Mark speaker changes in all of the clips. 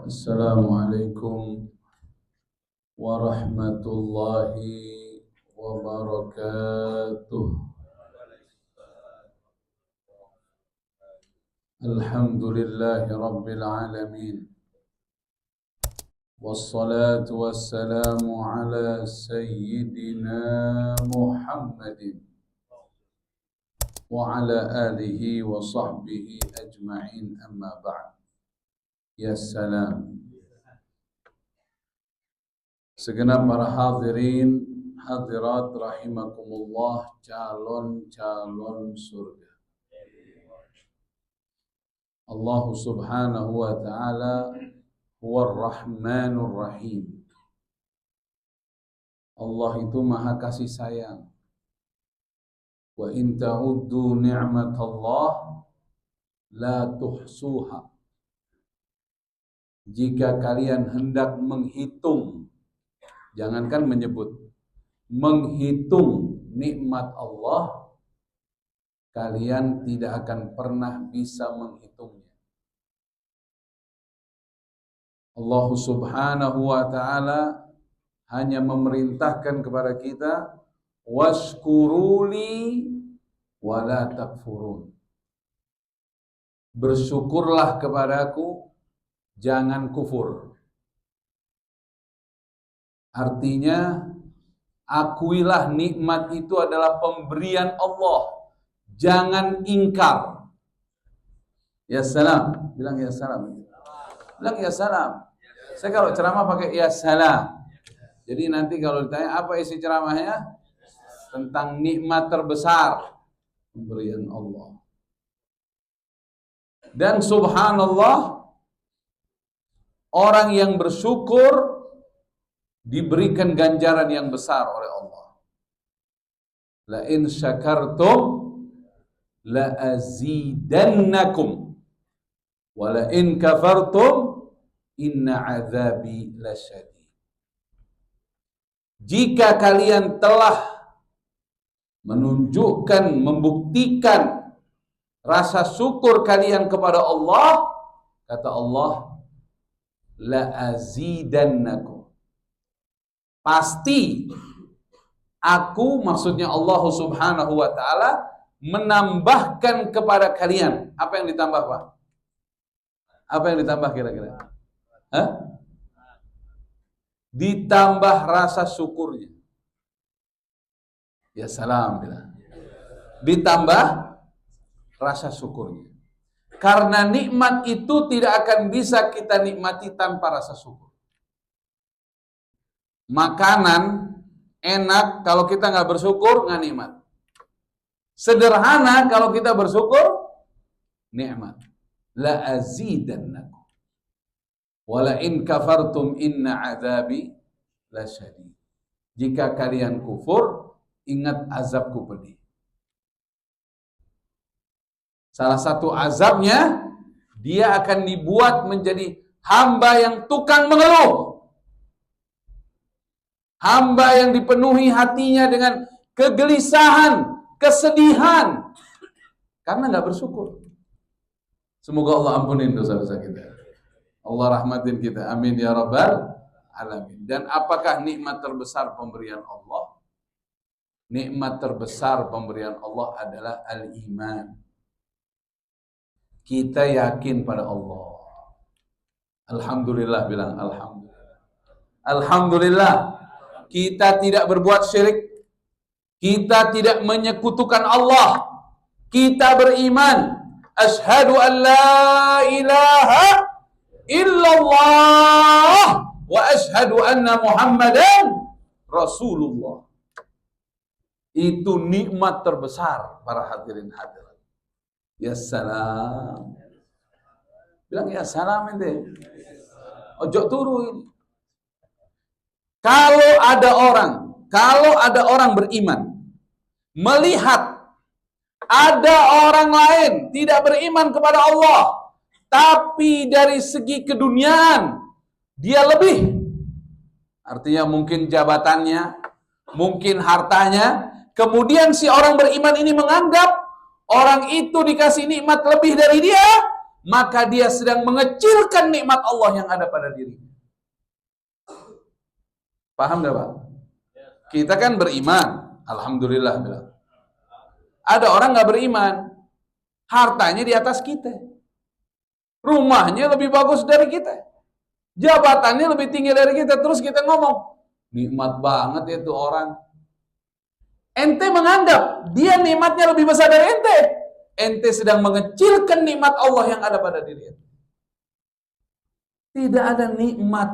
Speaker 1: Assalamualaikum warahmatullahi wabarakatuh. Alhamdulillahi rabbil alamin. Wassalatu wassalamu ala sayyidina Muhammadin wa ala alihi wa sahbihi ajma'in, amma ba'd. Ya salam. Segenap para hadirin hadirat rahimakumullah, calon-calon surga. Allah subhanahu wa ta'ala huwar rahmanur rahim. Allah itu maha kasih sayang. Wa in ta'uddu ni'matallah la tuhsuha. Jika kalian hendak menghitung, jangankan menyebut, menghitung nikmat Allah, kalian tidak akan pernah bisa menghitungnya. Allah subhanahu wa ta'ala hanya memerintahkan kepada kita, washkuruli wa la takfurun. Bersyukurlah kepadaku, jangan kufur. Artinya, akuilah nikmat itu adalah pemberian Allah. Jangan ingkar. Ya salam. Bilang ya salam. Bilang ya salam. Saya kalau ceramah pakai ya salam. Jadi nanti kalau ditanya apa isi ceramahnya? Tentang nikmat terbesar, pemberian Allah. Dan subhanallah, orang yang bersyukur diberikan ganjaran yang besar oleh Allah. La in syakartum la azidannakum wa la in kafartum inna azabi lasyadid. Jika kalian telah menunjukkan, membuktikan rasa syukur kalian kepada Allah, kata Allah, la azidannakum. Pasti aku, maksudnya Allah subhanahu wa ta'ala, menambahkan kepada kalian. Apa yang ditambah, Pak? Apa yang ditambah kira-kira? Hah? Ditambah rasa syukurnya. Ya salam. Ditambah rasa syukurnya. Karena nikmat itu tidak akan bisa kita nikmati tanpa rasa syukur. Makanan enak, kalau kita nggak bersyukur, nggak nikmat. Sederhana, kalau kita bersyukur, nikmat. La azidannakum. Wala in kafartum inna azabi lasyadid. Jika kalian kufur, ingat azabku pedih. Salah satu azabnya, dia akan dibuat menjadi hamba yang tukang mengeluh. Hamba yang dipenuhi hatinya dengan kegelisahan, kesedihan, karena nggak bersyukur. Semoga Allah ampunin dosa-dosa kita. Allah rahmatin kita. Amin ya rabbal alamin. Dan apakah nikmat terbesar pemberian Allah? Nikmat terbesar pemberian Allah adalah al-iman. Kita yakin pada Allah. Alhamdulillah, bilang alhamdulillah. Alhamdulillah, kita tidak berbuat syirik. Kita tidak menyekutukan Allah. Kita beriman. Asyhadu an la ilaha illallah wa asyhadu anna Muhammadan Rasulullah. Itu nikmat terbesar para hadirin hadirat. Ya salam. Bilang ya salam ente. Ojo turu ini. Kalau ada orang beriman melihat ada orang lain tidak beriman kepada Allah, tapi dari segi keduniaan dia lebih. Artinya mungkin jabatannya, mungkin hartanya. Kemudian si orang beriman ini menganggap orang itu dikasih nikmat lebih dari dia, maka dia sedang mengecilkan nikmat Allah yang ada pada dirinya. Paham gak Pak? Kita kan beriman, alhamdulillah bilang. Ada orang gak beriman, hartanya di atas kita, rumahnya lebih bagus dari kita, jabatannya lebih tinggi dari kita, terus kita ngomong, nikmat banget itu orang. Ente menganggap dia nikmatnya lebih besar dari ente. Ente sedang mengecilkan nikmat Allah yang ada pada diri ente. Tidak ada nikmat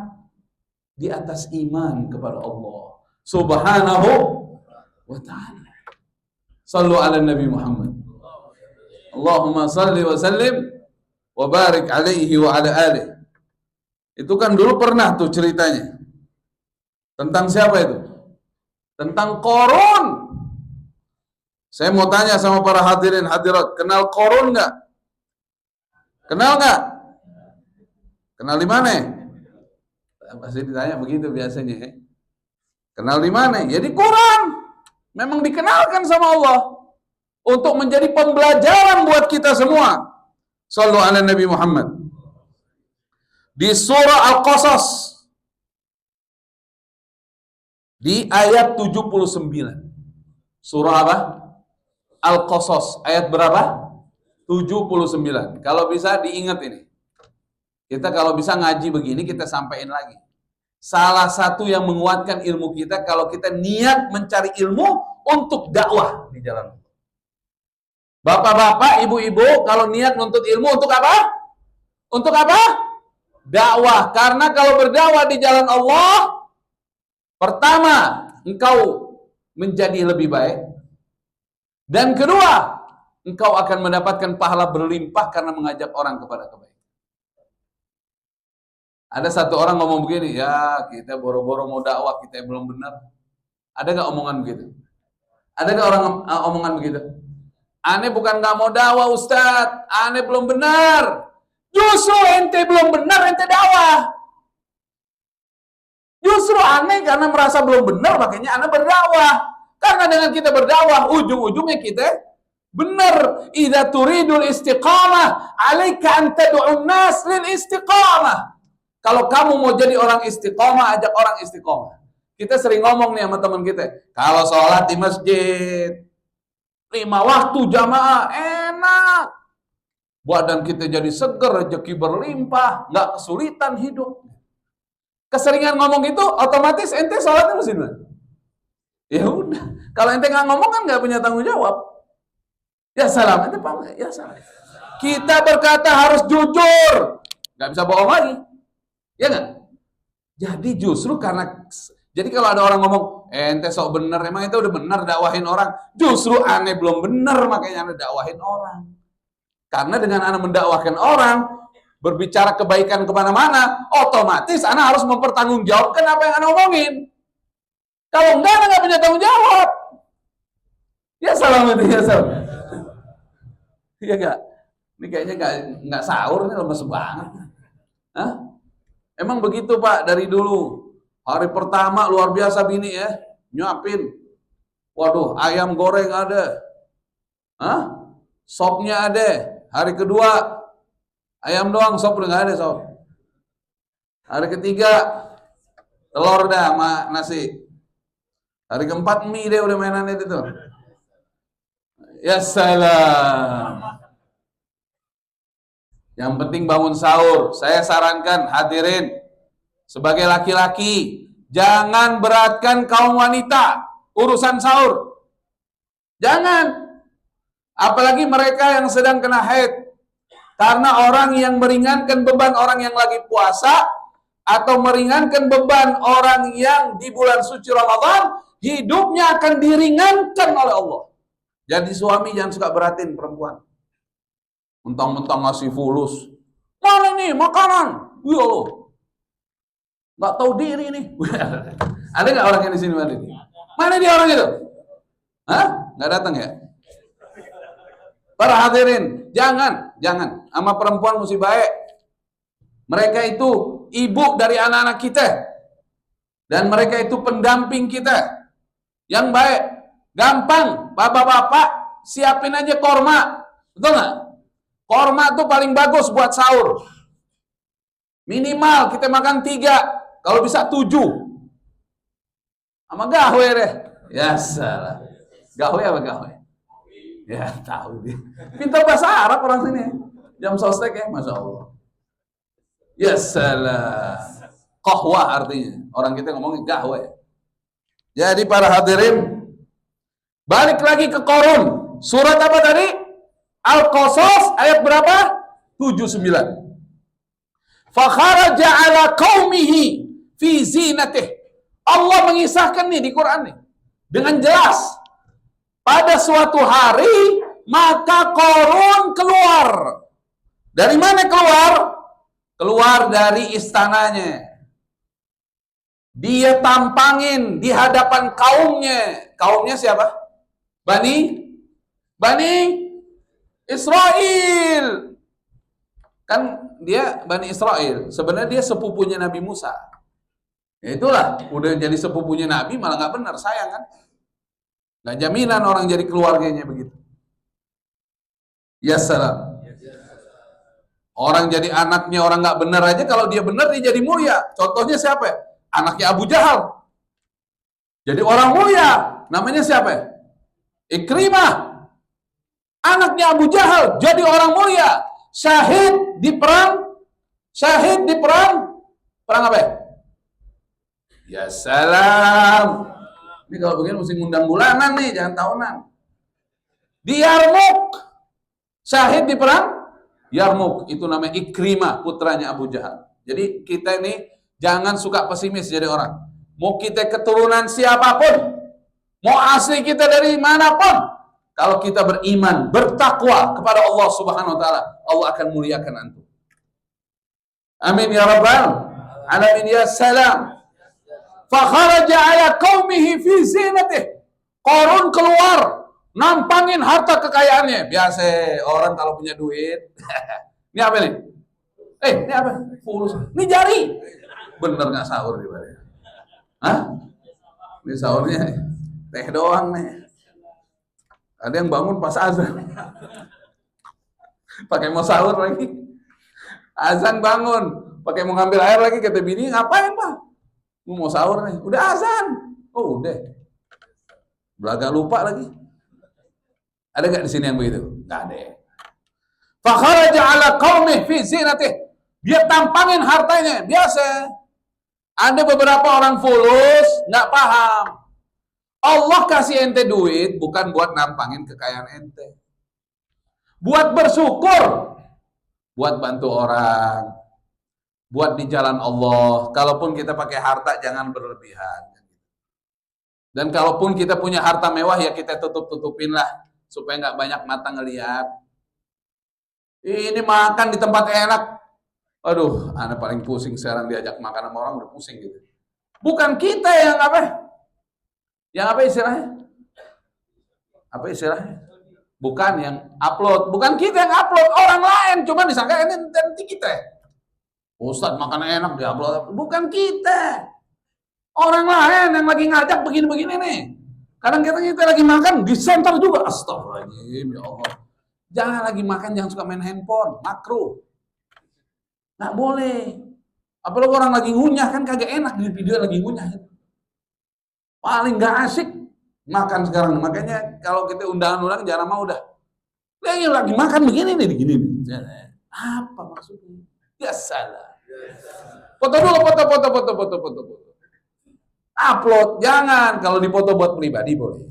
Speaker 1: di atas iman kepada Allah Subhanahu wa ta'ala. Sallu ala Nabi Muhammad. Allahumma salli wa sallim wa barik alaihi wa ala alihi. Itu kan dulu pernah tuh ceritanya. Tentang siapa itu? Tentang Qarun. Saya mau tanya sama para hadirin hadirat, kenal Qarun nggak? Kenal nggak? Kenal di mana? Pasti ditanya begitu biasanya. Kenal di mana? Ya di Quran. Memang dikenalkan sama Allah untuk menjadi pembelajaran buat kita semua. Shallu ala Nabi Muhammad. Di surah Al-Qasas di ayat 79. Surah apa? Al-Qasas ayat berapa? 79. Kalau bisa diingat ini. Kita kalau bisa ngaji begini kita sampaikan lagi. Salah satu yang menguatkan ilmu kita kalau kita niat mencari ilmu untuk dakwah di jalan Allah. Bapak-bapak, ibu-ibu, kalau niat menuntut ilmu untuk apa? Untuk apa? Dakwah. Karena kalau berdakwah di jalan Allah, pertama, engkau menjadi lebih baik. Dan kedua, engkau akan mendapatkan pahala berlimpah karena mengajak orang kepada kebaikan. Ada satu orang ngomong begini, ya kita boro-boro mau dakwah, kita belum benar. Ada gak omongan begitu? Ada gak orang omongan begitu? Aneh bukan gak mau dakwah Ustadz, aneh belum benar. Justru ente belum benar, ente dakwah. Justru aneh karena merasa belum benar, makanya aneh berdakwah. Karena dengan kita berdakwah, ujung-ujungnya kita benar. Idza turidul istiqamah, 'alaika an tad'un nas lil istiqamah. Kalau kamu mau jadi orang istiqamah, ajak orang istiqamah. Kita sering ngomong nih sama teman kita, kalau sholat di masjid 5 waktu jamaah enak, badan kita jadi seger, rezeki berlimpah, nggak kesulitan hidup. Keseringan ngomong itu, otomatis ente sholatnya mesti benar. Ya udah, kalau ente nggak ngomong kan nggak punya tanggung jawab. Ya salam, ente paham? Ya salam. Kita berkata harus jujur, nggak bisa bohong lagi. Ya nggak? Jadi justru karena, jadi kalau ada orang ngomong, ente sok bener, emang ente udah bener dakwahin orang. Justru aneh belum bener, makanya aneh dakwahin orang. Karena dengan aneh mendakwahkan orang, berbicara kebaikan kemana-mana, otomatis aneh harus mempertanggungjawabkan apa yang aneh omongin. Kalau enggak, aneh nggak punya tanggung jawab. Ya salam itu, ya salam. Iya nggak? Ini kayaknya nggak sahur, ini lemes banget. Hah? Emang begitu Pak dari dulu. Hari pertama luar biasa bini ya, nyuapin. Waduh, ayam goreng ada. Hah? Sopnya ada. Hari kedua ayam doang, sop udah nggak ada sop. Hari ketiga telur dah sama nasi. Hari keempat mie deh udah mainan itu tuh. Ya salam. Yang penting bangun sahur. Saya sarankan hadirin sebagai laki-laki jangan beratkan kaum wanita urusan sahur. Jangan. Apalagi mereka yang sedang kena haid. Karena orang yang meringankan beban orang yang lagi puasa atau meringankan beban orang yang di bulan suci Ramadan, hidupnya akan diringankan oleh Allah. Jadi suami jangan suka beratin perempuan. Mentang-mentang ngasih fulus. Mana nih makanan? Ya Allah. Nggak tahu diri nih. Ada nggak orang yang di sini mana ini? Mana dia orang itu? Hah? Nggak datang ya? Para hadirin, jangan sama perempuan mesti baik. Mereka itu ibu dari anak-anak kita. Dan mereka itu pendamping kita. Yang baik. Gampang, bapak-bapak siapin aja korma. Betul nggak? Korma tuh paling bagus buat sahur. Minimal kita makan 3, kalau bisa 7. Sama gawe deh. Ya salah. Gawe apa gawe? Ya tahu dia. Pintar bahasa Arab orang sini. Jam sostek ya, Masya Allah. Ya salah. Qahwah artinya. Orang kita ngomongin gawe. Jadi para hadirin, balik lagi ke Qarun. Surat apa tadi? Al-Qasas ayat berapa? 79. Fakharaja ala qaumihi fi zinatih. Allah mengisahkan nih di Quran nih dengan jelas. Pada suatu hari maka Qarun keluar. Dari mana keluar? Keluar dari istananya. Dia tampangin di hadapan kaumnya. Kaumnya siapa? Bani Israel. Kan dia Bani Israel. Sebenarnya dia sepupunya Nabi Musa. Ya itulah, udah jadi sepupunya Nabi malah nggak benar, sayang kan? Nggak jaminan orang jadi keluarganya begitu. Ya salam. Orang jadi anaknya orang nggak benar aja, kalau dia benar dia jadi mulia. Contohnya siapa ya? Anaknya Abu Jahal. Jadi orang mulia. Namanya siapa ya? Ikrimah. Anaknya Abu Jahal jadi orang mulia. Syahid di perang apa ya? Ya salam. Ini kalau begini mesti ngundang bulanan nih, jangan tahunan. Di Yarmuk. Syahid di perang Yarmuk. Itu namanya Ikrimah, putranya Abu Jahal. Jadi kita ini jangan suka pesimis jadi orang. Mau kita keturunan siapapun, mau asli kita dari manapun, kalau kita beriman, bertakwa kepada Allah Subhanahu wa taala, Allah akan muliakan antum. Amin ya rabbal alamin ya salam. Fa kharaja ala qaumihi fi zinatih. Qarun keluar, nampangin harta kekayaannya. Biasa orang kalau punya duit. Ini apa nih? Ini apa? Fulus. Ini jari. Bener nggak sahur di mana? Hah? Ini sahurnya teh doang nih. Ada yang bangun pas azan. Pakai mau sahur lagi. Azan bangun. Pakai mau ngambil air lagi, kata bini, ngapain Pak? Mau sahur nih. Udah azan. Oh udah. Belaga lupa lagi. Ada nggak di sini yang begitu? Nggak ada. Fakharaja ala qaumih fi zinatih. Dia tampangin hartanya. Biasa. Ada beberapa orang fulus nggak paham. Allah kasih ente duit bukan buat nampangin kekayaan ente. Buat bersyukur. Buat bantu orang. Buat di jalan Allah. Kalaupun kita pakai harta jangan berlebihan. Dan kalaupun kita punya harta mewah ya kita tutup-tutupin lah. Supaya nggak banyak mata ngelihat. Ini makan di tempat enak. Aduh, anak paling pusing sekarang diajak makan sama orang udah pusing gitu. Bukan kita yang apa? Yang apa istilahnya? Apa istilahnya? Bukan yang upload. Bukan kita yang upload, orang lain. Cuma disangka ini nanti kita. Ustadz makan enak diupload. Bukan kita. Orang lain yang lagi ngajak begini-begini nih. Kadang kita lagi makan di center juga. Astagfirullahaladzim, ya Allah. Jangan lagi makan, jangan suka main handphone. Makruh. Nggak boleh. Apalagi orang lagi ngunyah, kan kagak enak di video lagi ngunyah. Paling nggak asik makan sekarang. Makanya kalau kita undangan-undangan jangan mau dah. Lagi makan begini nih, begini. Apa maksudnya? Ya salah. Foto dulu, foto. Upload jangan. Kalau dipoto buat pribadi boleh.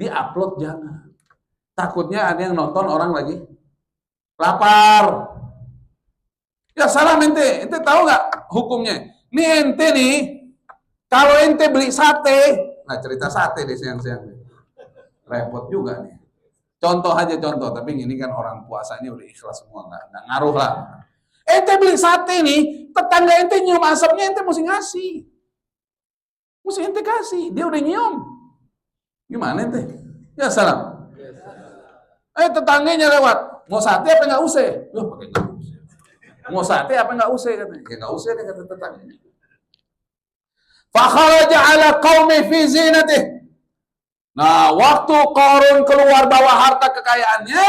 Speaker 1: Di upload jangan. Takutnya ada yang nonton orang lagi lapar. Ya salah ente tahu nggak hukumnya? Nih ente nih, kalau ente beli sate, nah cerita sate deh siang-siang, repot juga nih. Contoh aja contoh, tapi ini kan orang puasanya udah ikhlas semua, nggak ngaruh lah. Ente beli sate nih, tetangga ente nyium asapnya, ente mesti ngasih, mesti ente kasih, dia udah nyium, gimana ente? Ya salam. Tetangganya lewat, mau sate apa nggak usah? Loh, pakai nggak usah. Mau sate apa nggak usah katanya? Ya nggak usah deh kata tetangganya. Fakharaja ala qaumi fi zinatih. Nah, waktu Qarun keluar bawa harta kekayaannya,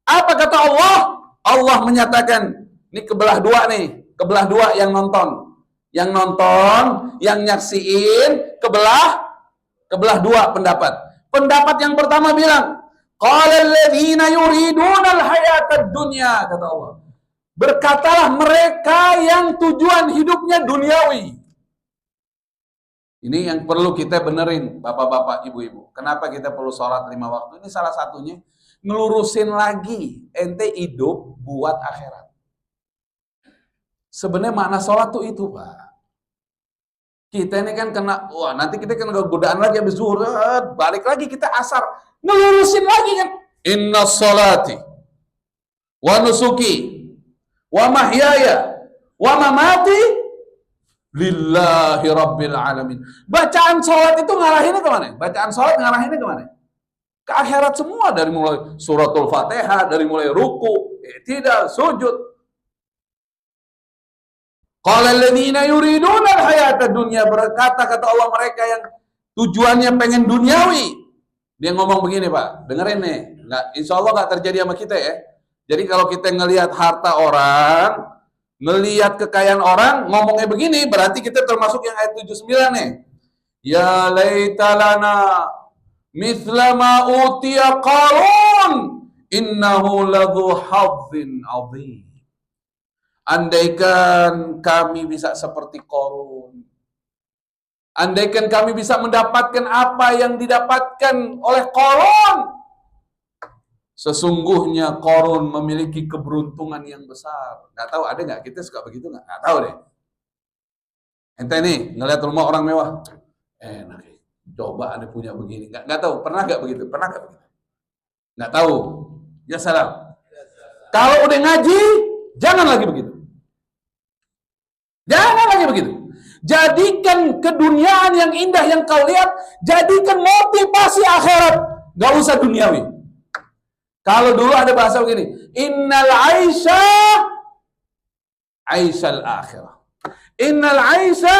Speaker 1: Apa kata Allah? Allah menyatakan, ini kebelah dua nih, kebelah dua yang nonton. Yang nonton, yang nyaksiin, kebelah dua pendapat. Pendapat yang pertama bilang, qala alladziina yuriduna al-hayatad dunya, kata Allah. Berkatalah mereka yang tujuan hidupnya duniawi. Ini yang perlu kita benerin, bapak-bapak, ibu-ibu. Kenapa kita perlu sholat 5 waktu? Ini salah satunya, ngelurusin lagi. Ente hidup buat akhirat. Sebenarnya makna sholat tuh itu, Pak. Kita ini kan kena, wah nanti kita kena godaan lagi habis zuhur, balik lagi kita asar. Ngelurusin lagi kan. Inna sholati wa nusuki wa mahyaya wa mamati lillahi rabbil alamin. Bacaan sholat itu ngarahinnya kemana? Bacaan sholat ngarahinnya kemana? Ke akhirat semua, dari mulai suratul Fatihah, dari mulai ruku, i'tidal, sujud. Qala alladziina yuriduna al-hayata dunya, berkata kata Allah mereka yang tujuannya pengen duniawi. Dia ngomong begini, Pak. Dengerin nih. Enggak, insya Allah nggak terjadi sama kita ya. Jadi kalau kita ngelihat harta orang, ngelihat kekayaan orang, ngomongnya begini, berarti kita termasuk yang ayat 79 nih. Ya laita lana mithla ma utiya Qarun innahu ladzu hadzin adzim. Andaikan kami bisa seperti Qarun. Andaikan kami bisa mendapatkan apa yang didapatkan oleh Qarun. Sesungguhnya Qarun memiliki keberuntungan yang besar. Nggak tahu ada nggak? Kita suka begitu nggak? Nggak tahu deh. Ente nih ngeliat rumah orang mewah, enak. Coba Anda punya begini. Nggak tahu. Pernah nggak begitu? Pernah nggak begitu? Nggak tahu. Ya salam. Kalau udah ngaji, jangan lagi begitu. Jangan lagi begitu. Jadikan keduniaan yang indah yang kau lihat, jadikan motivasi akhirat. Nggak usah duniawi. Kalau dulu ada bahasa begini, innal aisha aishal akhirah. Innal aisha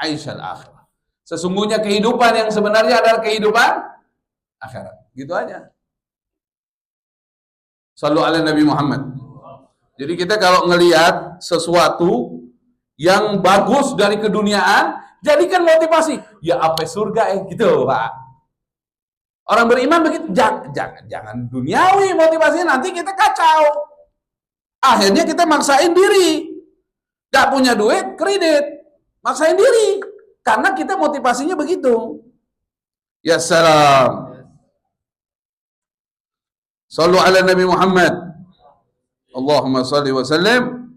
Speaker 1: aishal akhirah. Sesungguhnya kehidupan yang sebenarnya adalah kehidupan akhirat. Gitu aja. Shallu ala Nabi Muhammad. Jadi kita kalau ngelihat sesuatu yang bagus dari keduniaan, jadikan motivasi. Ya apa surga gitu, Pak. Orang beriman begitu, jangan duniawi motivasinya, nanti kita kacau. Akhirnya kita maksain diri. Gak punya duit, kredit. Maksain diri. Karena kita motivasinya begitu. Ya salam. Sallu ala Nabi Muhammad. Allahumma salli wa sallim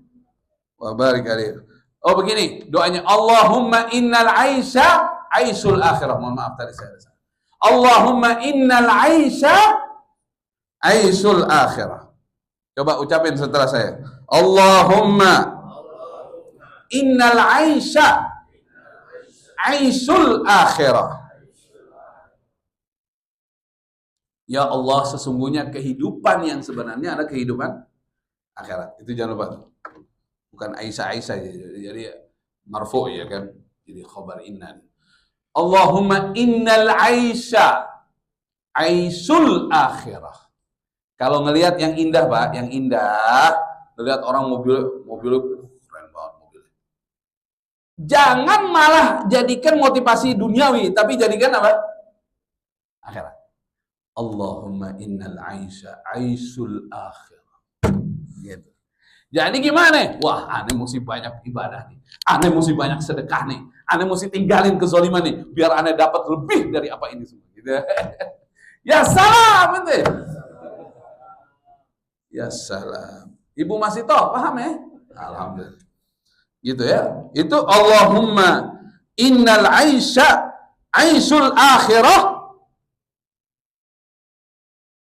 Speaker 1: wa barik alaihi. Oh begini, doanya Allahumma innal aisha aisul akhirah. Mohon maaf tadi saya salah. Allahumma innal aisha aisul akhirah. Coba ucapin setelah saya. Allahumma innal aisha aisul akhirah. Ya Allah, sesungguhnya kehidupan yang sebenarnya adalah kehidupan akhirat. Itu jangan lupa. Bukan Aisyah, jadi marfu ya kan. Jadi khabar inna. Allahumma innal aisha aisul akhirah. Kalau ngelihat yang indah, Pak, yang indah, ngelihat orang mobil keren banget mobil. Jangan malah jadikan motivasi duniawi, tapi jadikan apa? Akhirat. Allahumma innal aisha aisul akhirah. Gitu. Jadi gimana? Wah, aneh mesti banyak ibadah nih. Aneh mesti banyak sedekah nih. Aneh mesti tinggalin kezaliman nih. Biar aneh dapat lebih dari apa ini semua. Gitu. Ya salam. Ente. Ya salam. Ibu masih tahu, paham ya? Alhamdulillah. Gitu ya. Itu Allahumma innal aisha aisul akhirah.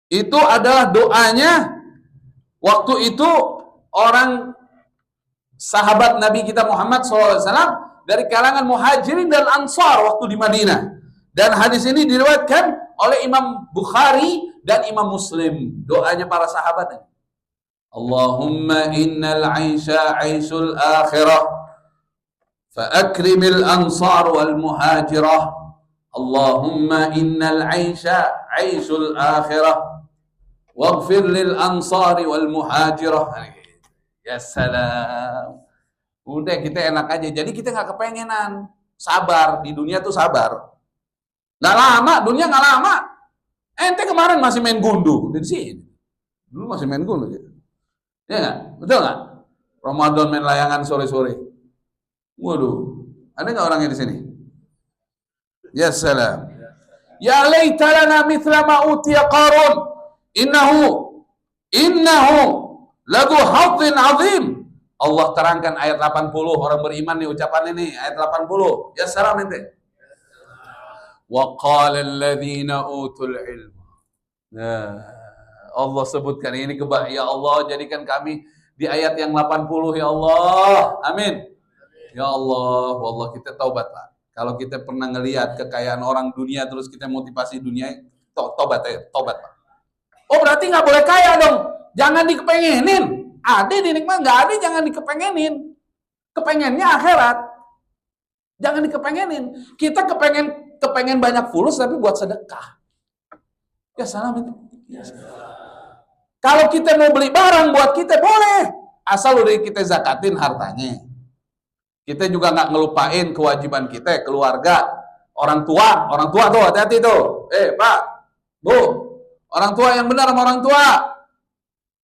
Speaker 1: Itu adalah doanya waktu itu orang sahabat Nabi kita Muhammad SAW dari kalangan muhajirin dan ansar waktu di Madinah. Dan hadis ini diriwayatkan oleh Imam Bukhari dan Imam Muslim. Doanya para sahabat. Allahumma innal aisha aisul akhirah fa akrimil ansar wal muhajirah. Allahumma innal aisha aisul akhirah waghfir lil ansari wal muhajirah. Ya salam. Udah kita enak aja. Jadi kita nggak kepengenan. Sabar di dunia tuh sabar. Nggak lama, dunia nggak lama. Ente kemarin masih main gundu di sini. Dulu masih main gundu gitu. Ya nggak? Betul nggak? Ramadan main layangan sore-sore. Waduh, ada nggak orangnya di sini? Ya salam. Ya laita lana mithla ma utiya Qarun. Innahu ladu hadzin azim. Allah terangkan ayat 80, orang beriman nih ucapan ini ayat 80. Ya salam ente. Wa qala alladziina utul ilma. Nah, Allah sebutkan ini ya Allah jadikan kami di ayat yang 80 ya Allah. Amin. Ya Allah, wallah kita taubat Pak. Kalau kita pernah ngelihat kekayaan orang dunia terus kita motivasi dunia, tobat ya, tobat Pak. Oh berarti nggak boleh kaya dong? Jangan dikepengenin. Ada dinikmat nggak ada jangan dikepengenin. Kepengennya akhirat. Jangan dikepengenin. Kita kepengen banyak fulus tapi buat sedekah. Ya salam itu. Ya, kalau kita mau beli barang buat kita boleh, asal udah kita zakatin hartanya. Kita juga nggak ngelupain kewajiban kita, keluarga, orang tua tuh hati-hati tuh. Pak, Bu, orang tua yang benar sama orang tua.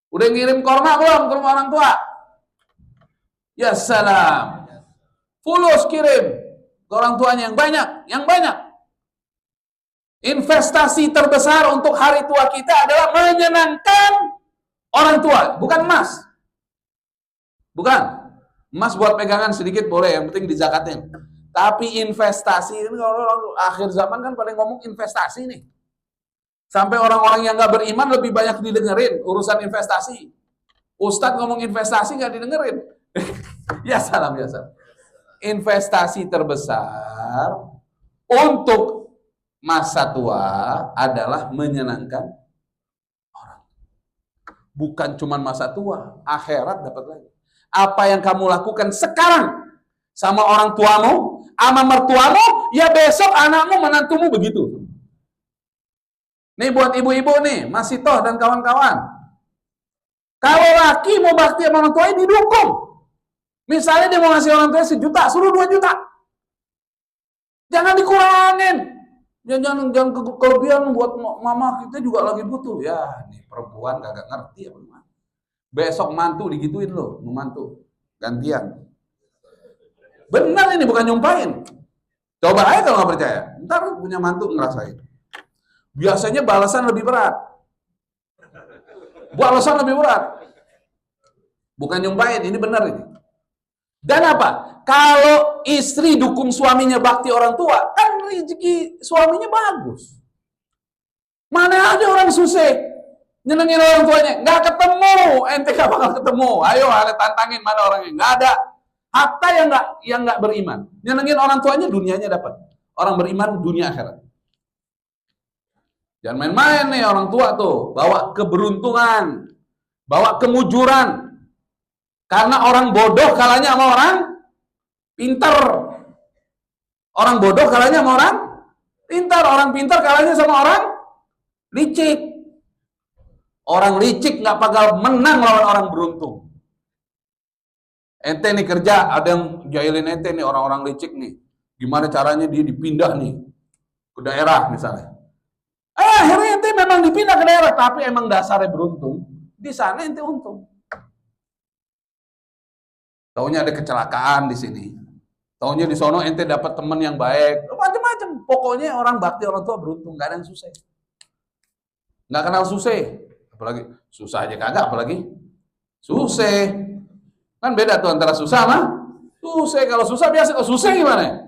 Speaker 1: Udah ngirim korma belum ke rumah orang tua? Ya salam. Fulus kirim ke orang tuanya yang banyak. Investasi terbesar untuk hari tua kita adalah menyenangkan orang tua, bukan emas. Bukan. Emas buat pegangan sedikit boleh, yang penting dizakatin. Tapi investasi ini kalau akhir zaman kan pada ngomong investasi nih. Sampai orang-orang yang nggak beriman lebih banyak didengerin urusan investasi. Ustadz ngomong investasi nggak didengerin. Ya salam. Investasi terbesar untuk masa tua adalah menyenangkan orang. Bukan cuma masa tua, akhirat dapat lagi. Apa yang kamu lakukan sekarang sama orang tuamu, sama mertuamu, ya besok anakmu, menantumu begitu. Nih buat ibu-ibu nih, Mas Sitoh dan kawan-kawan. Kalau laki mau bakti sama orang tuanya didukung. Misalnya dia mau ngasih orang tuanya 1 juta, suruh 2 juta. Jangan dikurangin. Jangan kelebihan buat mama kita juga lagi butuh. Ya, nih perempuan kagak ngerti ya bagaimana. Besok mantu digituin loh, memantu gantian. Benar ini bukan nyumpahin. Coba aja kalau nggak percaya. Ntar punya mantu ngerasain. Biasanya balasan lebih berat. Balasan lebih berat. Bukan nyumpahin, ini benar ini. Dan apa? Kalau istri dukung suaminya bakti orang tua, kan rezeki suaminya bagus. Mana ada orang susah nyenengin orang tuanya, nggak ketemu, ente nggak bakal ketemu. Ayo, tantangin mana orangnya, nggak ada. Hatta yang nggak beriman, nyenengin orang tuanya dunianya dapat. Orang beriman dunia akhirat. Jangan main-main nih orang tua tuh, bawa keberuntungan, bawa kemujuran. Karena orang bodoh kalahnya sama orang pintar. Orang bodoh kalahnya sama orang pintar, orang pintar kalahnya sama orang licik. Orang licik nggak bakal menang lawan orang beruntung. Ente nih kerja, ada yang jahilin ente nih orang-orang licik nih. Gimana caranya dia dipindah nih ke daerah misalnya. Akhirnya ente memang dipindah ke daerah, tapi emang dasarnya beruntung. Di sana ente untung. Taunya ada kecelakaan di sini. Taunya di sono ente dapat teman yang baik. Macam-macam. Pokoknya orang bakti orang tua beruntung, nggak ada yang susah. Nggak kenal susah. Apalagi susah aja kagak, apalagi susah. Kan beda tuh antara susah sama susah. Kalau susah biasa, kalau susah gimana?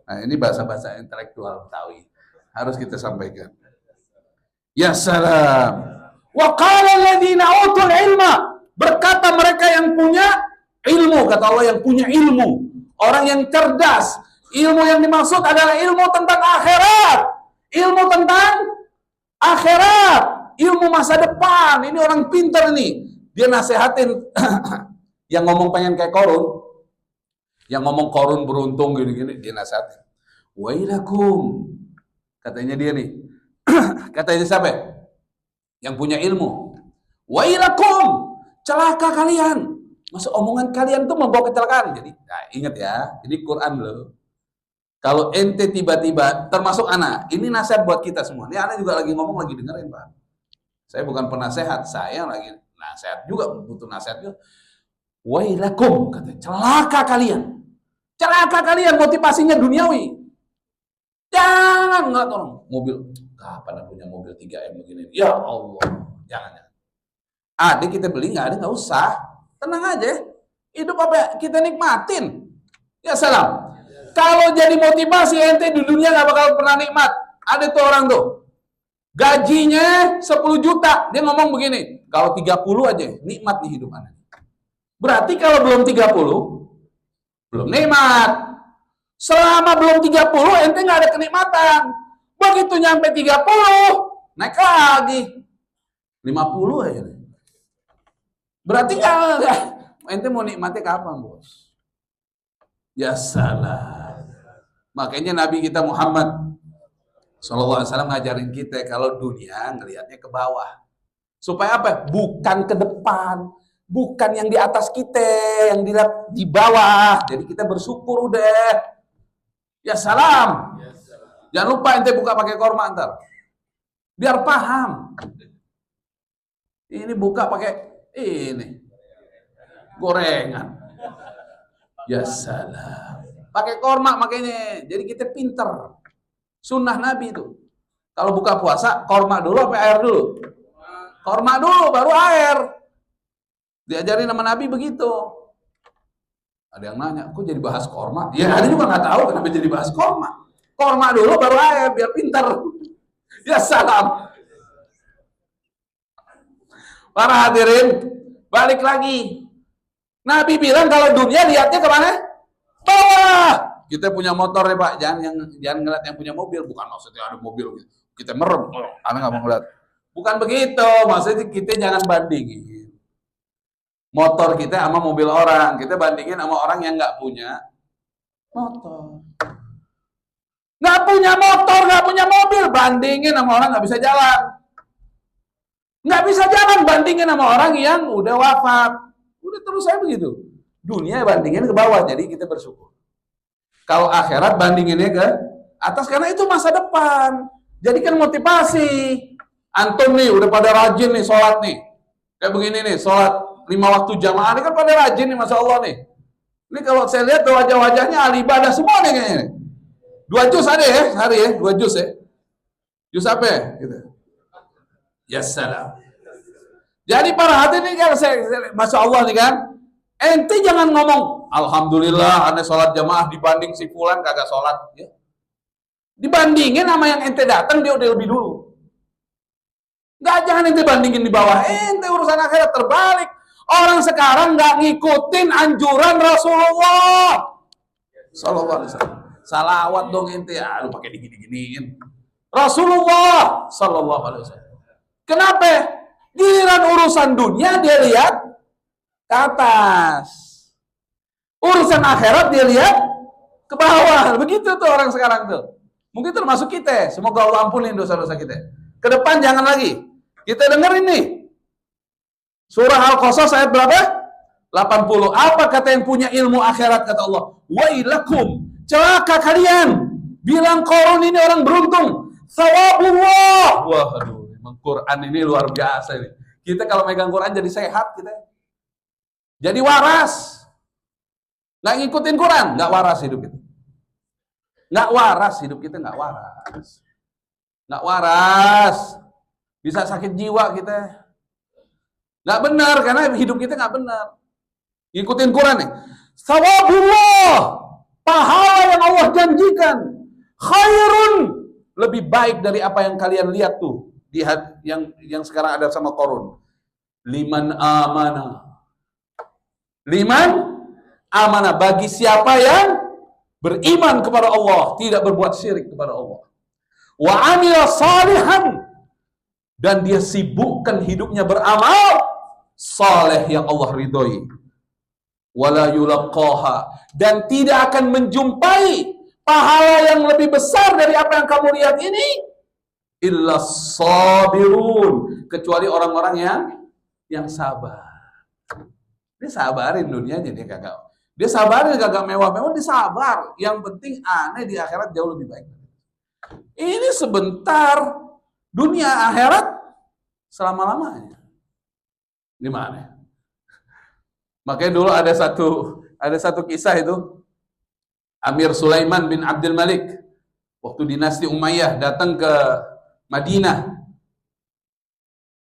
Speaker 1: Nah ini bahasa-bahasa intelektual Betawi. Harus kita sampaikan. Ya salam. Wa qala alladziina utul ilma. Berkata mereka yang punya ilmu, kata Allah yang punya ilmu. Orang yang cerdas. Ilmu yang dimaksud adalah ilmu tentang akhirat. Ilmu tentang akhirat. Ilmu masa depan. Ini orang pintar nih. Dia nasehatin yang ngomong pengen kayak Korun, yang ngomong Korun beruntung gini-gini, dia nasehatin. Wailakum. Katanya dia nih. Katanya siapa? yang punya ilmu. Wailakum, celaka kalian. Maksud omongan kalian tuh membawa kecelakaan. Jadi, nah, ingat ya, ini Quran loh. Kalau ente tiba-tiba, termasuk anak, ini nasihat buat kita semua. Ini anak juga lagi ngomong, lagi dengerin, Pak. Saya bukan penasehat, saya lagi nasihat juga, butuh nasihat juga. Wailakum, katanya, celaka kalian. Celaka kalian, motivasinya duniawi. Jangan, nggak tolong. Mobil, kapan punya mobil 3M begini? Ya Allah, jangan. Ada kita beli, nggak ada, nggak usah. Tenang aja, hidup apa kita nikmatin. Ya salam. Kalau jadi motivasi ente di dunia nggak bakal pernah nikmat. Ada tuh orang tuh, gajinya 10 juta, dia ngomong begini, kalau 30 aja, nikmat nih hidup anda. Berarti kalau belum 30, belum nikmat. Selama belum 30, ente nggak ada kenikmatan. Begitu nyampe 30, naik lagi. 50 aja. Berarti nggak, ente mau nikmati kapan, bos? Ya salah. Makanya Nabi kita Muhammad SAW ngajarin kita kalau dunia ngelihatnya ke bawah. Supaya apa? Bukan ke depan. Bukan yang di atas kita, yang dilihat di bawah. Jadi kita bersyukur udah. Ya salam. Jangan lupa ente buka pakai korma ntar. Biar paham. Ini buka pakai ini. Gorengan. Ya salam. Pakai korma makanya. Jadi kita pinter. Sunnah Nabi itu. Kalau buka puasa, korma dulu apa air dulu? Korma dulu, baru air. Diajarin sama Nabi begitu. Ada yang nanya, kok jadi bahas korma? Ya ada juga nggak tahu kenapa jadi bahas korma. Korma dulu baru air, biar pinter. Ya salam. Para hadirin, balik lagi. Nabi bilang kalau dunia lihatnya kemana? Bawah. Kita punya motor ya Pak, jangan ngeliat yang punya mobil. Bukan maksudnya ada mobil kita merem. Anda nggak mau ngeliat. Bukan begitu. Maksudnya kita jangan bandingin motor kita sama mobil orang. Kita bandingin sama orang yang nggak punya motor. Nggak punya motor, nggak punya mobil, bandingin sama orang nggak bisa jalan. Nggak bisa jalan, bandingin sama orang yang udah wafat. Udah terus saya begitu. Dunia bandingin ke bawah, jadi kita bersyukur. Kalau akhirat bandinginnya ke atas, karena itu masa depan. Jadi kan motivasi. Antum nih udah pada rajin nih sholat nih. Kayak begini nih, sholat 5 waktu jamaah ini kan pada rajin nih, Masya Allah nih. Ini kalau saya lihat wajah-wajahnya ahli ibadah semua nih kayaknya. 2 juz ada ya, sehari ya, 2 juz ya. Juz apa ya? Gitu. Ya salam. Jadi para hadirin ini kan Masya Allah nih kan, ente jangan ngomong, Alhamdulillah anda sholat jamaah dibanding si fulan kagak sholat. Ya. Dibandingin sama yang ente datang, dia udah lebih dulu. Nggak, jangan ente bandingin di bawah, ente urusan akhirat terbalik. Orang sekarang nggak ngikutin anjuran Rasulullah Sallallahu Alaihi Wasallam. Salawat dong ente, lu pakai digini-giniin. Rasulullah Sallallahu Alaihi Wasallam. Kenapa? Giliran urusan dunia dia lihat ke atas, urusan akhirat dia lihat ke bawah. Begitu tuh orang sekarang tuh. Mungkin termasuk kita. Semoga Allah ampunin dosa-dosa kita. Ke depan jangan lagi. Kita dengerin nih. Surah Al-Qasas ayat berapa? 80. Apa kata yang punya ilmu akhirat kata Allah? Wailakum, celaka kalian. Bilang Qarun ini orang beruntung. Thawabullah. Wah, aduh, memang Quran ini luar biasa ini. Kita kalau megang Quran jadi sehat kita. Jadi waras. Nggak ngikutin Quran, nggak waras hidup kita. Nggak waras hidup kita, nggak waras. Nggak waras. Bisa sakit jiwa kita. Nggak benar, karena hidup kita nggak benar. Ngikutin Quran nih. Thawabullah, pahala yang Allah janjikan. Khairun, lebih baik dari apa yang kalian lihat tuh. Yang sekarang ada sama Qarun. Liman amanah. Liman amanah, bagi siapa yang beriman kepada Allah, tidak berbuat syirik kepada Allah. Wa amila salihan, dan dia sibukkan hidupnya beramal saleh yang Allah ridhoi. Wala yulaqaha, dan tidak akan menjumpai pahala yang lebih besar dari apa yang kamu lihat ini illa sabirun, kecuali orang-orang yang sabar. Dia sabarin dunianya, dia sabarin kagak mewah-mewah, dia sabar. Yang penting aneh di akhirat jauh lebih baik. Ini sebentar, dunia akhirat selama-lamanya. Gimana? Makanya dulu ada satu kisah itu, Amir Sulaiman bin Abdul Malik waktu dinasti Umayyah datang ke Madinah.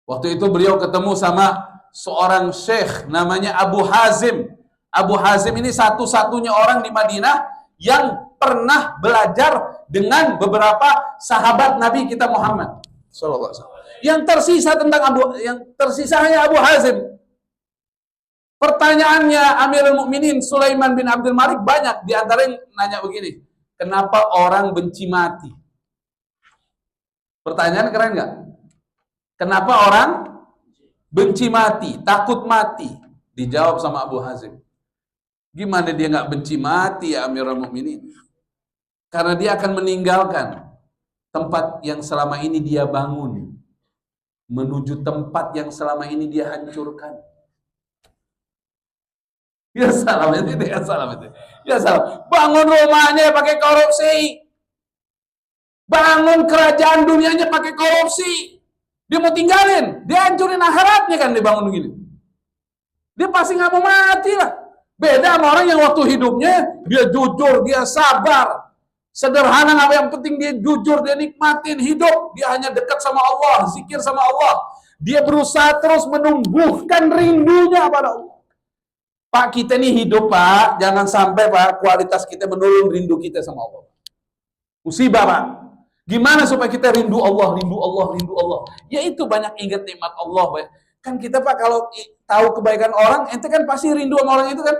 Speaker 1: Waktu itu beliau ketemu sama seorang syekh namanya Abu Hazim. Abu Hazim ini satu-satunya orang di Madinah yang pernah belajar dengan beberapa sahabat Nabi kita Muhammad sallallahu alaihi wasallam. Yang tersisa hanya Abu Hazim. Pertanyaannya Amirul Mukminin Sulaiman bin Abdul Malik banyak, di antara yang nanya begini, kenapa orang benci mati? Pertanyaan keren nggak? Kenapa orang benci mati, takut mati? Dijawab sama Abu Hazim. Gimana dia nggak benci mati ya Amirul Mukminin? Karena dia akan meninggalkan tempat yang selama ini dia bangun menuju tempat yang selama ini dia hancurkan. Ya salam itu, ya salam itu. Ya salam. Bangun rumahnya pakai korupsi. Bangun kerajaan dunianya pakai korupsi. Dia mau tinggalin, dia hancurin akhiratnya kan dibangun begini. Dia pasti nggak mau mati lah. Beda sama orang yang waktu hidupnya dia jujur, dia sabar. Sederhana, apa yang penting dia jujur, dia nikmatin hidup, dia hanya dekat sama Allah, zikir sama Allah. Dia berusaha terus menumbuhkan rindunya pada Allah. Pak, kita ini hidup, Pak. Jangan sampai, Pak, kualitas kita menurun rindu kita sama Allah. Musibah, Pak. Gimana supaya kita rindu Allah, rindu Allah, rindu Allah? Yaitu banyak ingat nikmat Allah, Pak. Kan kita, Pak, kalau tahu kebaikan orang, ente kan pasti rindu sama orang itu kan.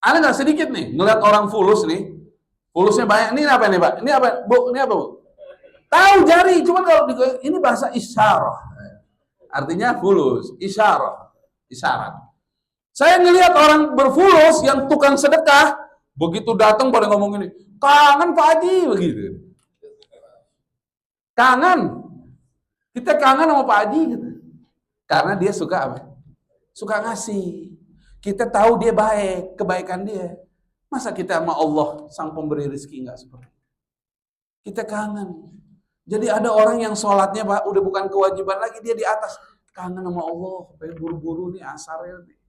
Speaker 1: Ada nggak sedikit nih, ngeliat orang fulus nih. Fulusnya banyak. Ini apa nih, Pak? Ini apa, Bu? Ini apa, Bu? Tahu jari, cuma kalau ini bahasa isyarah. Artinya fulus, isyarah, isyarat. Saya ngelihat orang berfulus yang tukang sedekah, begitu datang pada ngomong ini, kangen Pak Haji, begitu. Kangen. Kita kangen sama Pak Haji gitu. Karena dia suka apa? Suka ngasih. Kita tahu dia baik, kebaikan dia. Masa kita sama Allah, sang pemberi rezeki, enggak seperti itu? Kita kangen. Jadi ada orang yang sholatnya, Pak, udah bukan kewajiban lagi, dia di atas. Kangen sama Allah, pengen buru-buru nih asarnya nih.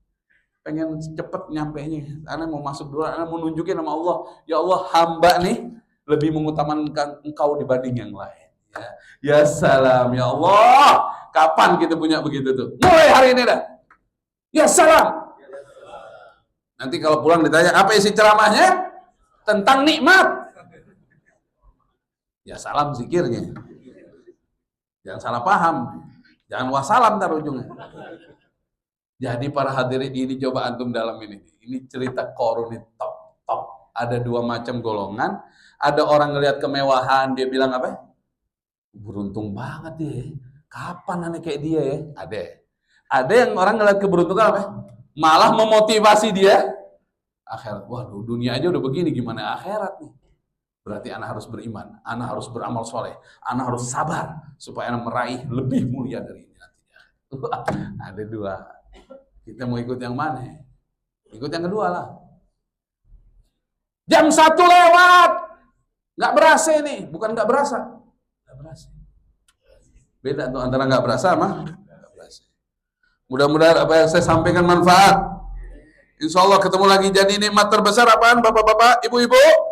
Speaker 1: Pengen cepet nyampenya. Ana mau masuk dulu, ana mau nunjukin sama Allah. Ya Allah, hamba nih lebih mengutamakan engkau dibanding yang lain. Ya salam, ya Allah. Kapan kita punya begitu tuh? Mulai hari ini dah. Ya salam. Nanti kalau pulang ditanya, apa isi ceramahnya? Tentang nikmat. Ya salam zikirnya. Jangan salah paham. Jangan wassalam ntar ujungnya. Jadi para hadirin ini coba antum dalam ini. Ini cerita Qarun ini top. Ada dua macam golongan. Ada orang ngelihat kemewahan, dia bilang apa? Beruntung banget ya. Kapan aneh kayak dia ya? Ada. Ada yang orang ngelihat keberuntungan apa? Malah memotivasi dia. Akhirat. Waduh, dunia aja udah begini, gimana akhirat nih? Berarti anak harus beriman, anak harus beramal soleh, anak harus sabar supaya anak meraih lebih mulia dari ini nantinya. Ada dua. Kita mau ikut yang mana? Ikut yang kedua lah. Jam 1 lewat. Nggak berasa nih. Bukan nggak berasa. Nggak berasa. Beda tuh antara nggak berasa sama nggak berasa. Mudah-mudahan apa yang saya sampaikan manfaat. Insya Allah ketemu lagi. Jadi nikmat terbesar apaan Bapak-bapak, Ibu-ibu?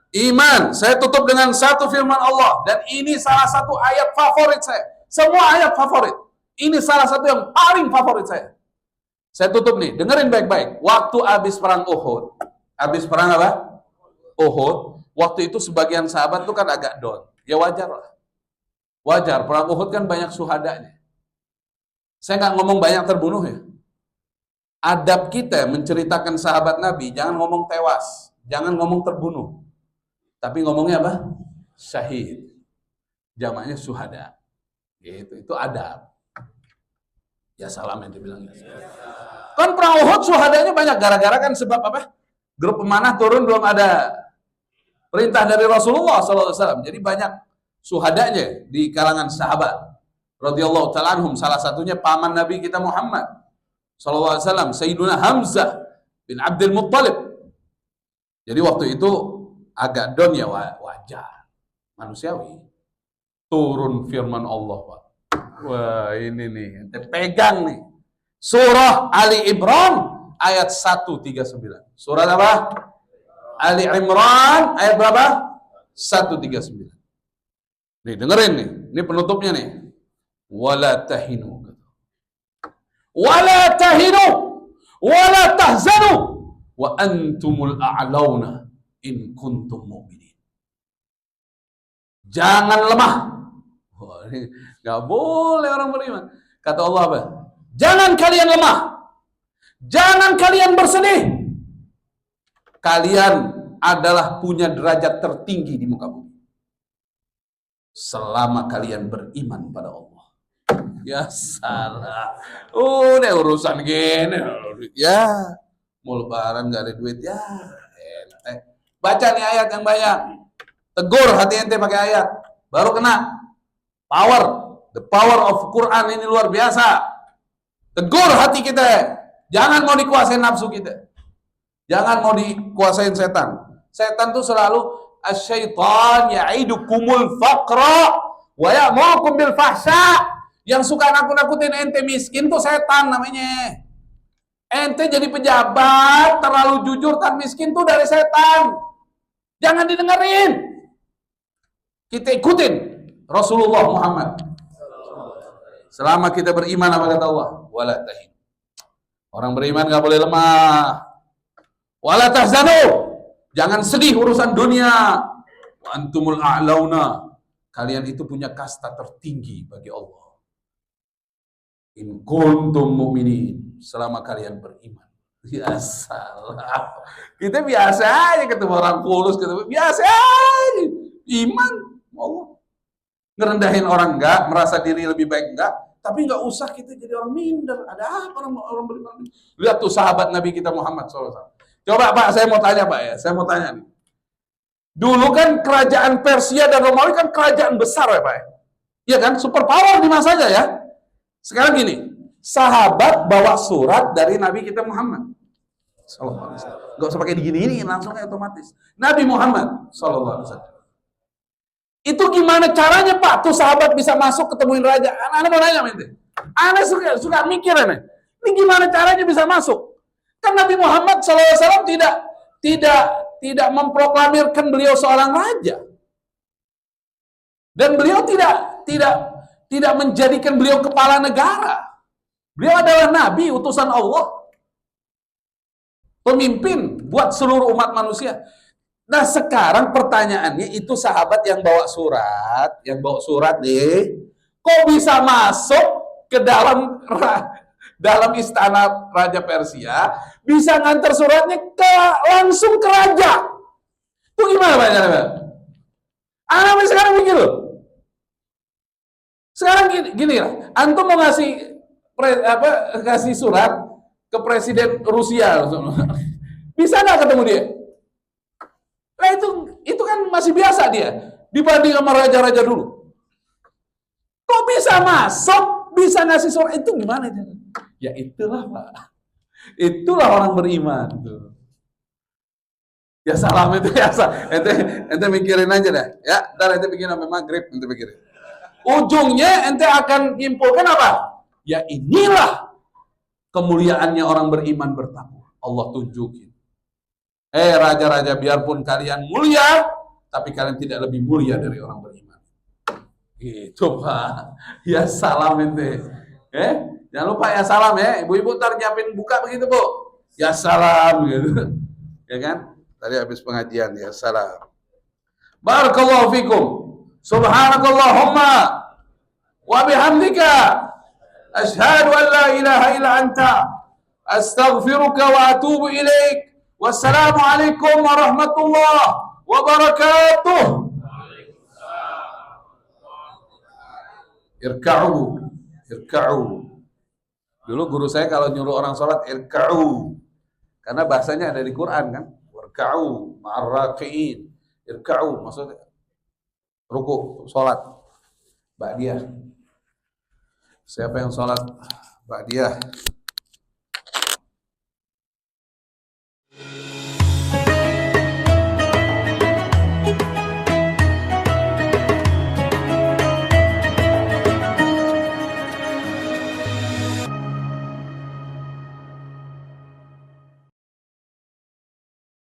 Speaker 1: Iman. Saya tutup dengan satu firman Allah. Dan ini salah satu ayat favorit saya. Semua ayat favorit. Ini salah satu yang paling favorit saya. Saya tutup nih, dengerin baik-baik. Waktu habis perang Uhud, habis perang apa? Uhud. Waktu itu sebagian sahabat tuh kan agak down. Ya wajar lah. Wajar, perang Uhud kan banyak syuhadanya. Saya nggak ngomong banyak terbunuh ya. Adab kita menceritakan sahabat Nabi, jangan ngomong tewas, jangan ngomong terbunuh. Tapi ngomongnya apa? Syahid. Jamaknya syuhada. Gitu, itu adab. Ya salam yang dibilangnya. Kan perang Uhud syuhadanya banyak gara-gara kan sebab apa? Grup pemanah turun belum ada perintah dari Rasulullah SAW. Jadi banyak suhadanya di kalangan sahabat radhiyallahu ta'ala anhum, salah satunya paman Nabi kita Muhammad sallallahu alaihi wasallam, Sayyiduna Hamzah bin Abdul Muttalib. Jadi waktu itu agak down ya, wajar, manusiawi. Turun firman Allah, Pak. Wah, ini nih, ente pegang nih. Surah Ali Imran ayat 139. Surah apa? Ali Imran ayat berapa? 139. Nih, dengerin nih. Ini penutupnya nih. Wala tahinu. Wala tahinu. Wala tahzanu. Wa antumul a'launa in kuntum mu'minin. Jangan lemah. Wah, ini gak boleh orang beriman. Kata Allah apa? Jangan kalian lemah. Jangan kalian bersedih. Kalian adalah punya derajat tertinggi di muka bumi. Selama kalian beriman pada Allah. Ya salah. Udah urusan gini. Ya, mau lebaran gak ada duit. Ya, ente. Baca nih ayat yang banyak. Tegur hati ente pakai ayat. Baru kena. Power. The power of Quran ini luar biasa. Tegur hati kita. Jangan mau dikuasain nafsu kita. Jangan mau dikuasain setan. Setan tuh selalu asyaitan ya'idukumul faqra wa ya'murukum bil fahsya. Yang suka nakut-nakutin ente miskin tuh setan namanya. Ente jadi pejabat, terlalu jujur tak miskin tuh dari setan. Jangan didengerin. Kita ikutin Rasulullah Muhammad. Selama kita beriman apa kata Allah? Wala tahin. Orang beriman gak boleh lemah. Wala tahzanu. Jangan sedih urusan dunia. Wa antumul a'launa. Kalian itu punya kasta tertinggi bagi Allah. In kuntum mu'minin. Selama kalian beriman. Ya salah. Kita biasa aja ketemu orang fulus, ketemu biasa aja. Iman Allah. Ngerendahin orang enggak, merasa diri lebih baik enggak, tapi enggak usah kita jadi orang minder. Ada apa orang beriman? Lihat tuh sahabat Nabi kita Muhammad SAW. Coba Pak, saya mau tanya Pak ya, saya mau tanya nih. Dulu kan kerajaan Persia dan Romawi kan kerajaan besar ya Pak ya? Iya kan, super power di masanya ya. Sekarang gini, sahabat bawa surat dari Nabi kita Muhammad SAW. Gak usah pakai digini-gini, langsung kayak otomatis. Nabi Muhammad SAW. Itu gimana caranya Pak? Tuh sahabat bisa masuk ketemuin raja. Anak mau nanya ente. Anak suka mikir nih. Ini gimana caranya bisa masuk? Kan Nabi Muhammad SAW tidak memproklamirkan beliau seorang raja. Dan beliau tidak menjadikan beliau kepala negara. Beliau adalah Nabi, utusan Allah. Pemimpin buat seluruh umat manusia. Nah sekarang pertanyaannya, itu sahabat yang bawa surat nih, kok bisa masuk ke dalam istana Raja Persia, bisa nganter suratnya langsung ke raja? Itu gimana Pak? Anak sekarang mikir loh. Sekarang gini lah, antum mau kasih surat ke presiden Rusia, bisa nggak ketemu dia? Nah itu kan masih biasa dia dibanding sama raja-raja dulu. Kok bisa masuk, bisa ngasih surat, itu gimana? Ya itulah Pak. Itulah orang beriman tuh. Ya salam itu ya. Ente mikirin aja dah. Ya, ntar ente bikin sampai maghrib, ente pikirin. Ujungnya ente akan nyimpulkan apa? Ya inilah kemuliaannya orang beriman bertakwa. Allah tunjukin. Raja-raja, biarpun kalian mulia, tapi kalian tidak lebih mulia dari orang beriman. Gitu Pak. Ya salam ente. Jangan lupa ya salam ya. Ibu-ibu ntar nyiapin buka begitu Bu. Ya salam gitu. Ya kan? Tadi habis pengajian ya salam. Barakallahu fikum. Subhanakallahumma wa bihamdika asyhadu an la ilaha illa anta astaghfiruka wa atubu ilaik. Wassalamualaikum warahmatullahi wabarakatuh. Irka'u. Dulu guru saya kalau nyuruh orang sholat irka'u, karena bahasanya ada di Quran kan. Irka'u ma'ar raki'in. Irka'u maksudnya ruku, sholat ba'diyah. Siapa yang sholat ba'diyah